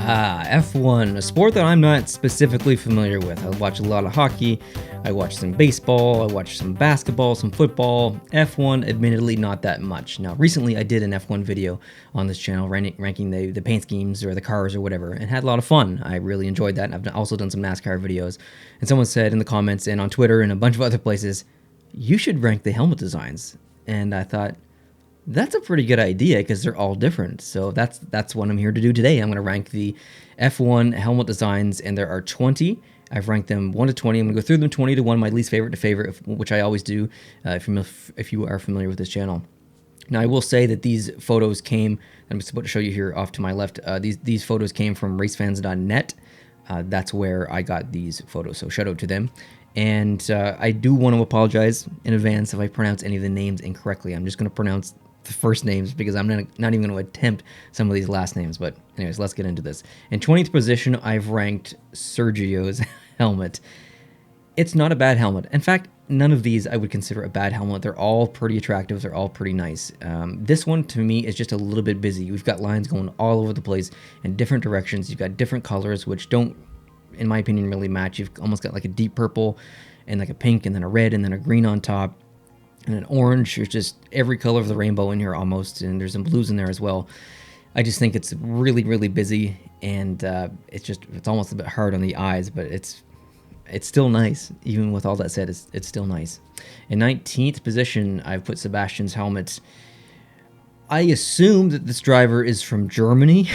F1, a sport that I'm not specifically familiar with. I watch a lot of hockey, I watch some baseball, I watch some basketball, some football. F1, admittedly, not that much. Now, recently I did an F1 video on this channel ranking the paint schemes or the cars or whatever, and had a lot of fun. I really enjoyed that, and I've also done some NASCAR videos. And someone said in the comments and on Twitter and a bunch of other places, you should rank the helmet designs. And I thought, that's a pretty good idea because they're all different. So that's what I'm here to do today. I'm going to rank the F1 helmet designs, and there are 20. I've ranked them 1 to 20. I'm going to go through them 20 to 1, my least favorite to favorite, which I always do if you are familiar with this channel. Now, I will say that these photos came, I'm just about to show you here off to my left, these photos came from racefans.net. That's where I got these photos, so shout out to them. And I do want to apologize in advance if I pronounce any of the names incorrectly. I'm just going to pronounce the first names because I'm not even going to attempt some of these last names. But anyways, let's get into this. In 20th position, I've ranked Sergio's helmet. It's not a bad helmet. In fact, none of these I would consider a bad helmet. They're all pretty attractive. They're all pretty nice. This one, to me, is just a little bit busy. We've got lines going all over the place in different directions. You've got different colors, which don't, in my opinion, really match. You've almost got like a deep purple and like a pink and then a red and then a green on top. And an orange. There's just every color of the rainbow in here almost, and there's some blues in there as well. I just think it's really, really busy, and it's almost a bit hard on the eyes, but it's still nice. Even with all that said, it's still nice. In 19th position, I've put Sebastian's helmet. I assume that this driver is from Germany.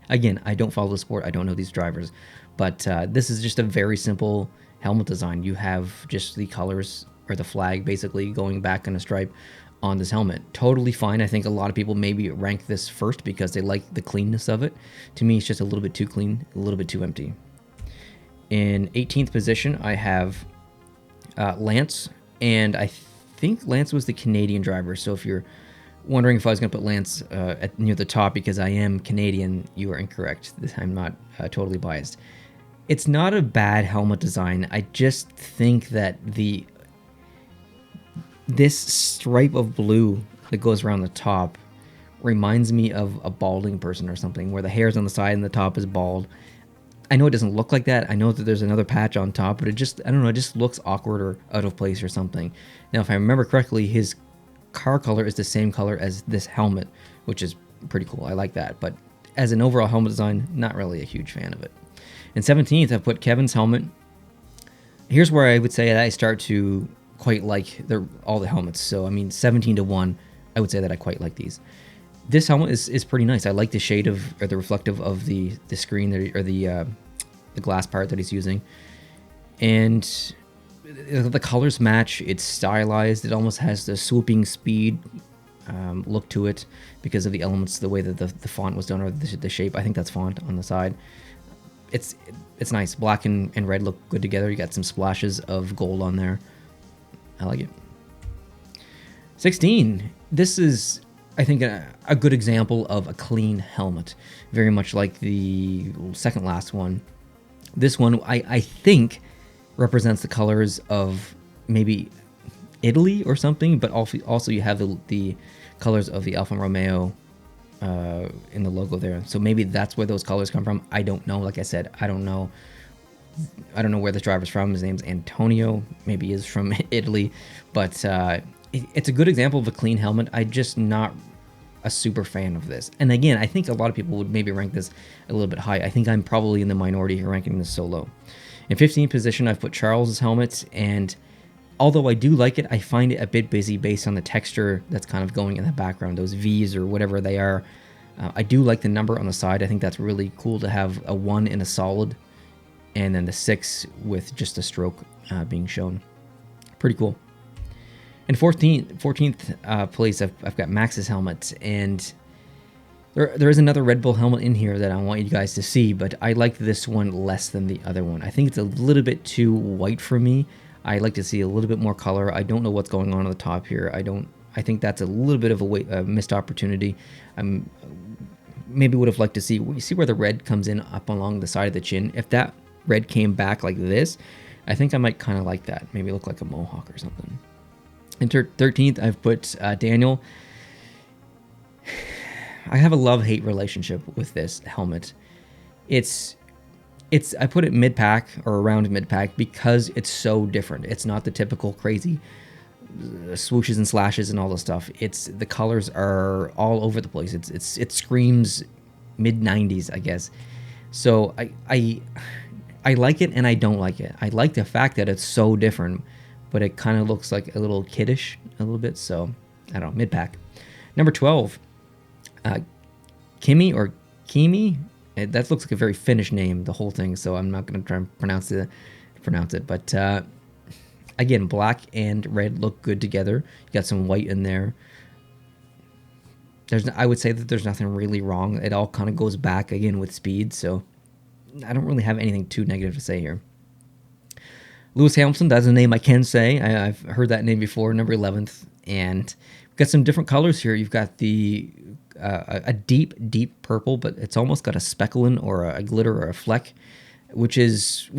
Again, I don't follow the sport. I don't know these drivers, but this is just a very simple helmet design. You have just the colors, or the flag basically going back on a stripe on this helmet. Totally fine. I think a lot of people maybe rank this first because they like the cleanness of it. To me, it's just a little bit too clean, a little bit too empty. In 18th position, I have Lance, and I think Lance was the Canadian driver. So if you're wondering if I was going to put Lance near the top because I am Canadian, you are incorrect. I'm not totally biased. It's not a bad helmet design. I just think that this stripe of blue that goes around the top reminds me of a balding person or something, where the hair's on the side and the top is bald. I know it doesn't look like that. I know that there's another patch on top, but it just looks awkward or out of place or something. Now, if I remember correctly, his car color is the same color as this helmet, which is pretty cool. I like that. But as an overall helmet design, not really a huge fan of it. In 17th, I've put Kevin's helmet. Here's where I would say that I start to quite like all the helmets. So I mean, 17 to 1, I would say that I quite like these. This helmet is pretty nice. I like the shade of, or the reflective of the screen or the glass part that he's using, and the colors match. It's stylized. It almost has the swooping speed look to it because of the elements, the way that the font was done, or the shape. I think that's font on the side. It's nice. Black and red look good together. You got some splashes of gold on there. I like it. 16. This is, I think, a good example of a clean helmet. Very much like the second last one. This one, I think, represents the colors of maybe Italy or something, but also you have the colors of the Alfa Romeo in the logo there. So maybe that's where those colors come from. I don't know. Like I said, I don't know where this driver's from. His name's Antonio. Maybe he is from Italy. But it's a good example of a clean helmet. I'm just not a super fan of this. And again, I think a lot of people would maybe rank this a little bit high. I think I'm probably in the minority here ranking this so low. In 15th position, I've put Charles's helmet. And although I do like it, I find it a bit busy based on the texture that's kind of going in the background. Those V's or whatever they are. I do like the number on the side. I think that's really cool to have a 1 in a solid, and then the 6 with just a stroke being shown. Pretty cool. In 14th place, I've got Max's helmet, and there is another Red Bull helmet in here that I want you guys to see, but I like this one less than the other one. I think it's a little bit too white for me. I like to see a little bit more color. I don't know what's going on the top here. I think that's a little bit of a missed opportunity. Maybe would have liked to see. You see where the red comes in up along the side of the chin. If that red came back like this, I think I might kind of like that. Maybe look like a mohawk or something. In 13th, I've put Daniel. I have a love-hate relationship with this helmet. It's I put it mid pack or around mid pack because it's so different. It's not the typical crazy swooshes and slashes and all the stuff. It's the colors are all over the place. It screams mid 90s, I guess. So I like it and I don't like it. I like the fact that it's so different, but it kind of looks like a little kiddish a little bit. So I don't know, mid pack. Number 12, Kimi or Kimi. That looks like a very Finnish name, the whole thing. So I'm not going to try and pronounce it. But again, black and red look good together. You got some white in there. I would say that there's nothing really wrong. It all kind of goes back again with speed. So I don't really have anything too negative to say here. Lewis Hamilton, that's a name I can say. I've heard that name before, number 11th. And we've got some different colors here. You've got the a deep purple, but it's almost got a speckling or a glitter or a fleck, which is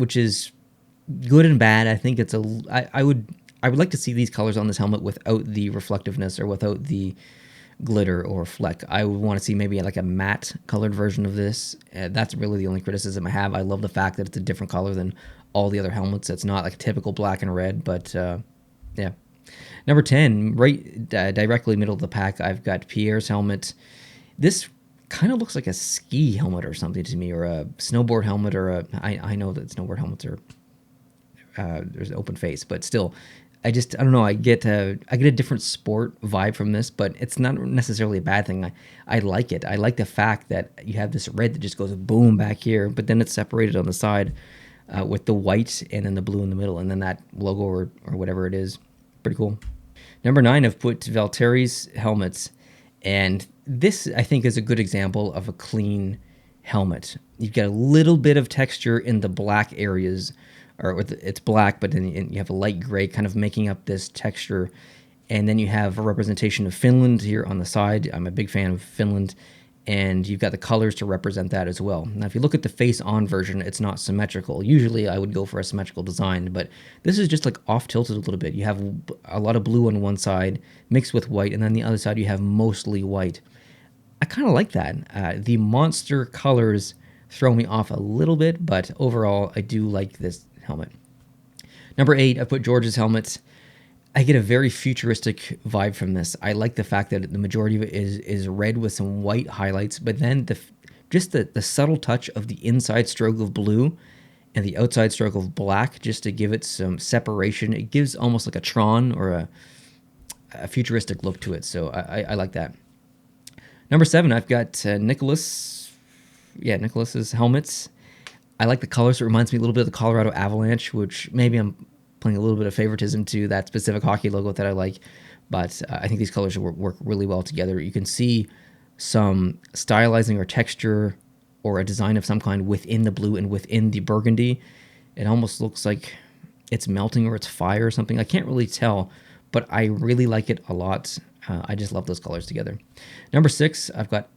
good and bad. I think it's I would like to see these colors on this helmet without the reflectiveness or without the glitter or fleck. I would want to see maybe like a matte colored version of this. That's really the only criticism I have. I love the fact that it's a different color than all the other helmets. It's not like a typical black and red, but yeah. Number 10, right directly middle of the pack, I've got Pierre's helmet. This kind of looks like a ski helmet or something to me, or a snowboard helmet, or I know that snowboard helmets are there's an open face, but still, I don't know. I get a different sport vibe from this, but it's not necessarily a bad thing. I like it. I like the fact that you have this red that just goes boom back here, but then it's separated on the side with the white and then the blue in the middle, and then that logo or whatever it is. Pretty cool. Number 9, I've put Valtteri's helmets, and this I think is a good example of a clean helmet. You've got a little bit of texture in the black areas, or it's black, but then you have a light gray kind of making up this texture, and then you have a representation of Finland here on the side. I'm a big fan of Finland, and you've got the colors to represent that as well. Now, if you look at the face-on version, it's not symmetrical. Usually, I would go for a symmetrical design, but this is just like off-tilted a little bit. You have a lot of blue on one side mixed with white, and then the other side you have mostly white. I kind of like that. The monster colors throw me off a little bit, but overall, I do like this helmet. Number 8, I put George's helmet. I get a very futuristic vibe from this. I like the fact that the majority of it is red with some white highlights, but then the subtle touch of the inside stroke of blue and the outside stroke of black, just to give it some separation. It gives almost like a Tron or a futuristic look to it, so I like that. Number 7, I've got Nicholas's helmets. I like the colors. It reminds me a little bit of the Colorado Avalanche, which maybe I'm playing a little bit of favoritism to that specific hockey logo that I like, but I think these colors work really well together. You can see some stylizing or texture or a design of some kind within the blue and within the burgundy. It almost looks like it's melting or it's fire or something. I can't really tell, but I really like it a lot. I just love those colors together. Number 6, I've got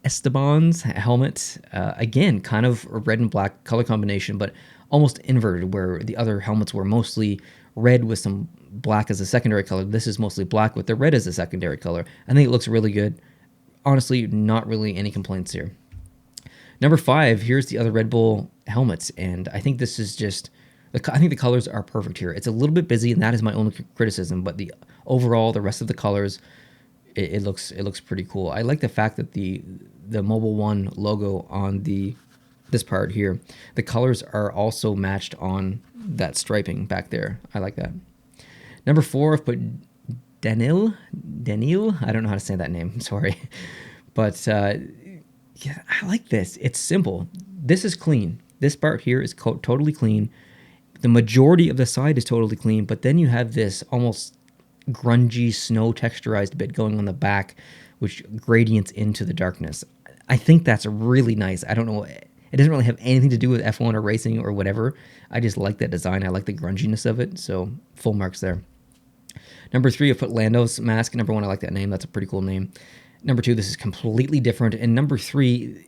Esteban's helmet. Again, kind of a red and black color combination, but almost inverted, where the other helmets were mostly red with some black as a secondary color. This is mostly black with the red as a secondary color. I think it looks really good. Honestly, not really any complaints here. Number 5, here's the other Red Bull helmets, and I think this is just, I think the colors are perfect here. It's a little bit busy, and that is my only criticism, but the rest of the colors, it looks pretty cool. I like the fact that the Mobile One logo on this part here, the colors are also matched on that striping back there. I like that. Number 4, I've put Daniil. I don't know how to say that name. Sorry, but yeah, I like this. It's simple. This is clean. This part here is totally clean. The majority of the side is totally clean, but then you have this almost grungy snow texturized bit going on the back, which gradients into the darkness. I think that's really nice. I don't know. It doesn't really have anything to do with F1 or racing or whatever. I just like that design. I like the grunginess of it. So full marks there. Number 3, I put Lando's mask. Number 1, I like that name. That's a pretty cool name. Number 2, this is completely different. And number 3,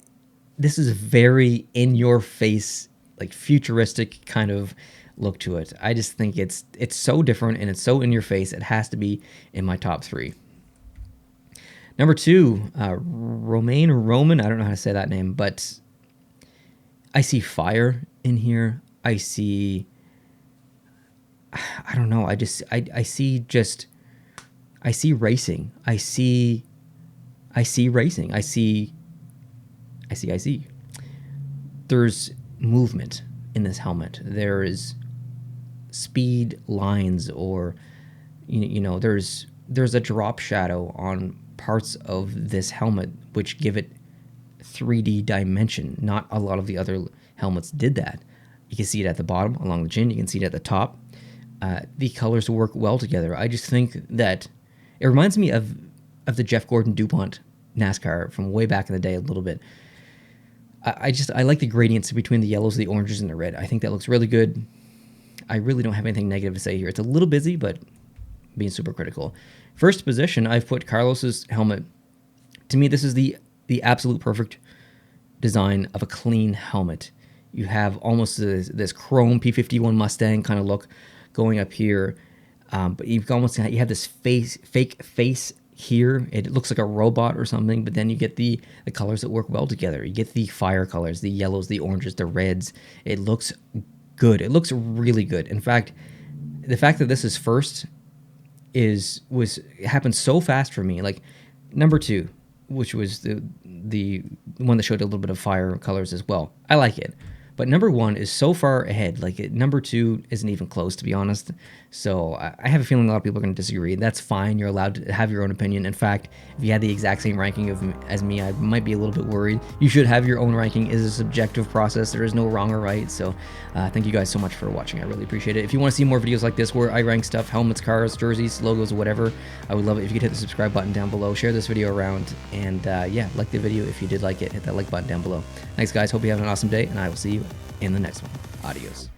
this is very in your face, like futuristic kind of look to it. I just think it's so different and it's so in your face. It has to be in my top 3. Number 2, Roman, I don't know how to say that name, but I see fire in here. I see, I don't know. I see racing. I see racing. I see. There's movement in this helmet. There is speed lines, or you know, there's a drop shadow on parts of this helmet which give it 3D dimension. Not a lot of the other helmets did that. You can see it at the bottom along the chin. You can see it at the top. The colors work well together. I just think that it reminds me of the Jeff Gordon DuPont NASCAR from way back in the day a little bit. I like the gradients between the yellows, the oranges, and the red. I think that looks really good. I really don't have anything negative to say here. It's a little busy, but being super critical. First position, I've put Carlos's helmet. To me, this is the absolute perfect design of a clean helmet. You have almost this chrome P-51 Mustang kind of look going up here, but you have this fake face here. It looks like a robot or something, but then you get the colors that work well together. You get the fire colors, the yellows, the oranges, the reds. It looks good. It looks really good. In fact, the fact that this is first it happened so fast for me. Like number 2, which was the one that showed a little bit of fire colors as well. I like it. But number 1 is so far ahead. Like number 2 isn't even close, to be honest. So I have a feeling a lot of people are going to disagree. That's fine. You're allowed to have your own opinion. In fact, if you had the exact same ranking as me, I might be a little bit worried. You should have your own ranking. It is a subjective process. There is no wrong or right. So thank you guys so much for watching. I really appreciate it. If you want to see more videos like this where I rank stuff, helmets, cars, jerseys, logos, whatever, I would love it if you could hit the subscribe button down below. Share this video around. And yeah, like the video if you did like it. Hit that like button down below. Thanks, guys. Hope you have an awesome day, and I will see you in the next one. Adios.